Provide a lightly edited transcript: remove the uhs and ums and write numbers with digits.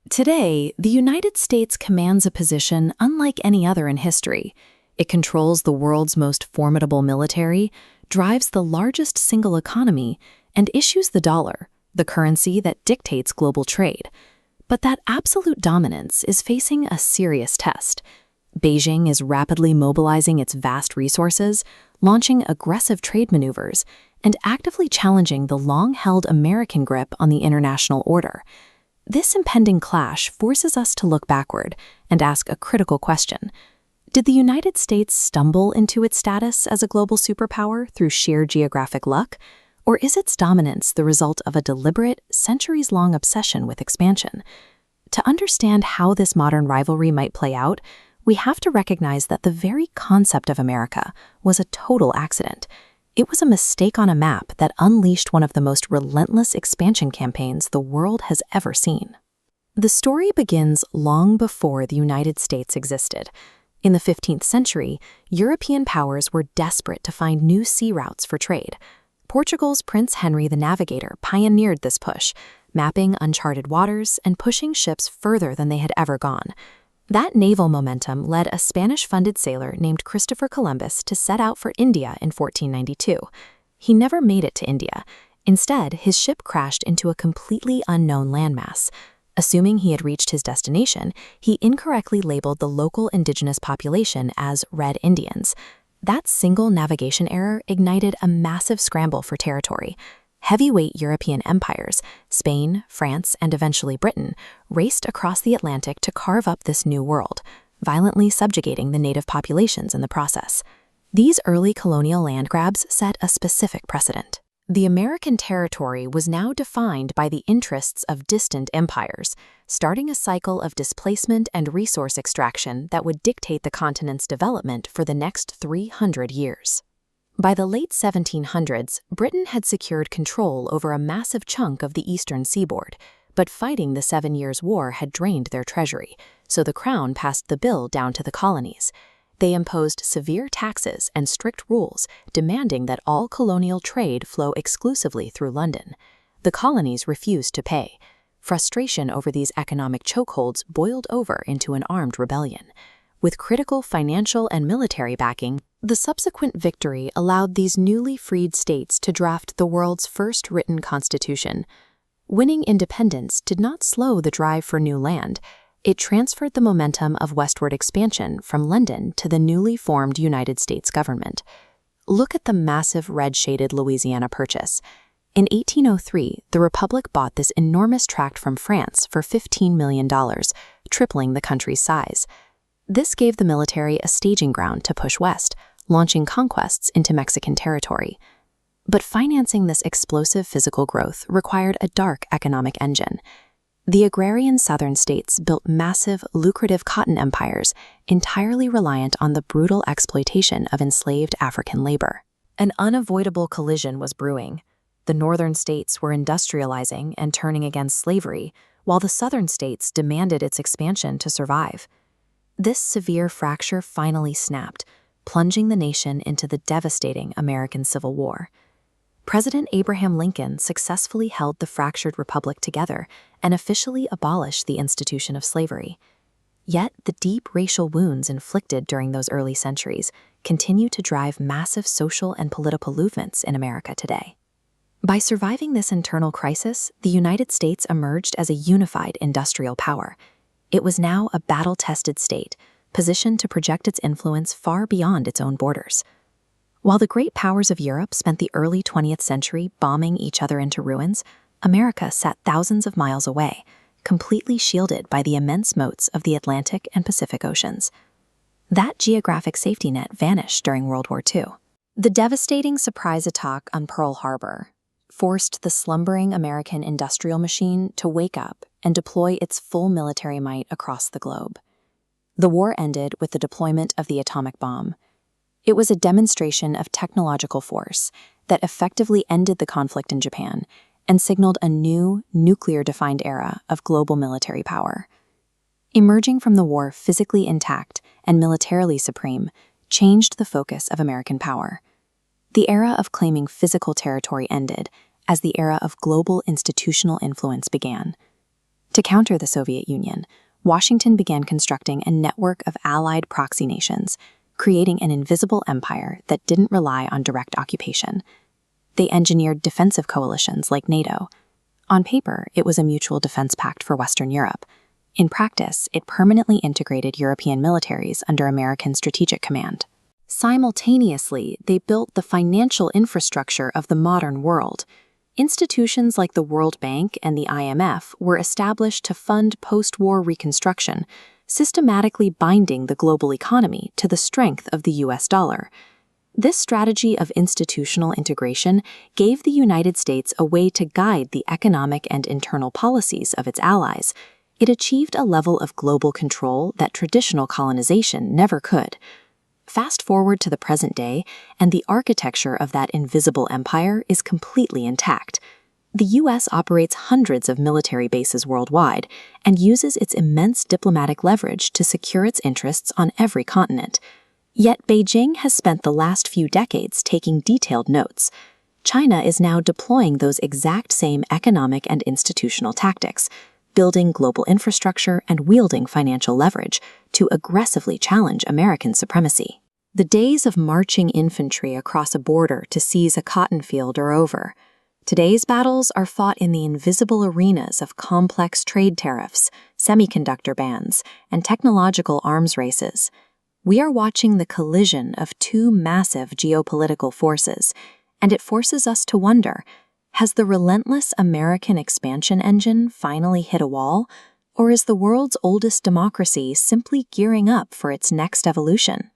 Today, the United States commands a position unlike any other in history. It controls the world's most formidable military, drives the largest single economy, and issues the dollar, the currency that dictates global trade. But that absolute dominance is facing a serious test. Beijing is rapidly mobilizing its vast resources, launching aggressive trade maneuvers, and actively challenging the long-held American grip on the international order. This impending clash forces us to look backward and ask a critical question. Did the United States stumble into its status as a global superpower through sheer geographic luck? Or is its dominance the result of a deliberate, centuries-long obsession with expansion? To understand how this modern rivalry might play out, we have to recognize that the very concept of America was a total accident. It was a mistake on a map that unleashed one of the most relentless expansion campaigns the world has ever seen. The story begins long before the United States existed. In the 15th century, European powers were desperate to find new sea routes for trade. Portugal's Prince Henry the Navigator pioneered this push, mapping uncharted waters and pushing ships further than they had ever gone. That naval momentum led a Spanish-funded sailor named Christopher Columbus to set out for India in 1492. He never made it to India. Instead, his ship crashed into a completely unknown landmass. Assuming he had reached his destination, he incorrectly labeled the local indigenous population as Red Indians. That single navigation error ignited a massive scramble for territory. Heavyweight European empires, Spain, France, and eventually Britain, raced across the Atlantic to carve up this new world, violently subjugating the native populations in the process. These early colonial land grabs set a specific precedent. The American territory was now defined by the interests of distant empires, starting a cycle of displacement and resource extraction that would dictate the continent's development for the next 300 years. By the late 1700s, Britain had secured control over a massive chunk of the eastern seaboard, but fighting the 7 Years' War had drained their treasury, so the Crown passed the bill down to the colonies. They imposed severe taxes and strict rules, demanding that all colonial trade flow exclusively through London. The colonies refused to pay. Frustration over these economic chokeholds boiled over into an armed rebellion. With critical financial and military backing, the subsequent victory allowed these newly freed states to draft the world's first written constitution. Winning independence did not slow the drive for new land. It transferred the momentum of westward expansion from London to the newly formed United States government. Look at the massive red-shaded Louisiana Purchase. In 1803, the Republic bought this enormous tract from France for $15 million, tripling the country's size. This gave the military a staging ground to push west, launching conquests into Mexican territory. But financing this explosive physical growth required a dark economic engine. The agrarian southern states built massive, lucrative cotton empires entirely reliant on the brutal exploitation of enslaved African labor. An unavoidable collision was brewing. The northern states were industrializing and turning against slavery, while the southern states demanded its expansion to survive. This severe fracture finally snapped, plunging the nation into the devastating American Civil War. President Abraham Lincoln successfully held the fractured republic together and officially abolished the institution of slavery. Yet the deep racial wounds inflicted during those early centuries continue to drive massive social and political movements in America today. By surviving this internal crisis, the United States emerged as a unified industrial power. It was now a battle-tested state, positioned to project its influence far beyond its own borders. While the great powers of Europe spent the early 20th century bombing each other into ruins, America sat thousands of miles away, completely shielded by the immense moats of the Atlantic and Pacific Oceans. That geographic safety net vanished during World War II. The devastating surprise attack on Pearl Harbor forced the slumbering American industrial machine to wake up and deploy its full military might across the globe. The war ended with the deployment of the atomic bomb. It was a demonstration of technological force that effectively ended the conflict in Japan and signaled a new, nuclear-defined era of global military power. Emerging from the war physically intact and militarily supreme changed the focus of American power. The era of claiming physical territory ended as the era of global institutional influence began. To counter the Soviet Union, Washington began constructing a network of allied proxy nations, creating an invisible empire that didn't rely on direct occupation. They engineered defensive coalitions like NATO. On paper, it was a mutual defense pact for Western Europe. In practice, it permanently integrated European militaries under American strategic command. Simultaneously, they built the financial infrastructure of the modern world. Institutions like the World Bank and the IMF were established to fund post-war reconstruction, systematically binding the global economy to the strength of the US dollar. This strategy of institutional integration gave the United States a way to guide the economic and internal policies of its allies. It achieved a level of global control that traditional colonization never could. Fast forward to the present day, and the architecture of that invisible empire is completely intact. The U.S. operates hundreds of military bases worldwide and uses its immense diplomatic leverage to secure its interests on every continent. Yet Beijing has spent the last few decades taking detailed notes. China is now deploying those exact same economic and institutional tactics, building global infrastructure and wielding financial leverage to aggressively challenge American supremacy. The days of marching infantry across a border to seize a cotton field are over. Today's battles are fought in the invisible arenas of complex trade tariffs, semiconductor bans, and technological arms races. We are watching the collision of two massive geopolitical forces, and it forces us to wonder, has the relentless American expansion engine finally hit a wall, or is the world's oldest democracy simply gearing up for its next evolution?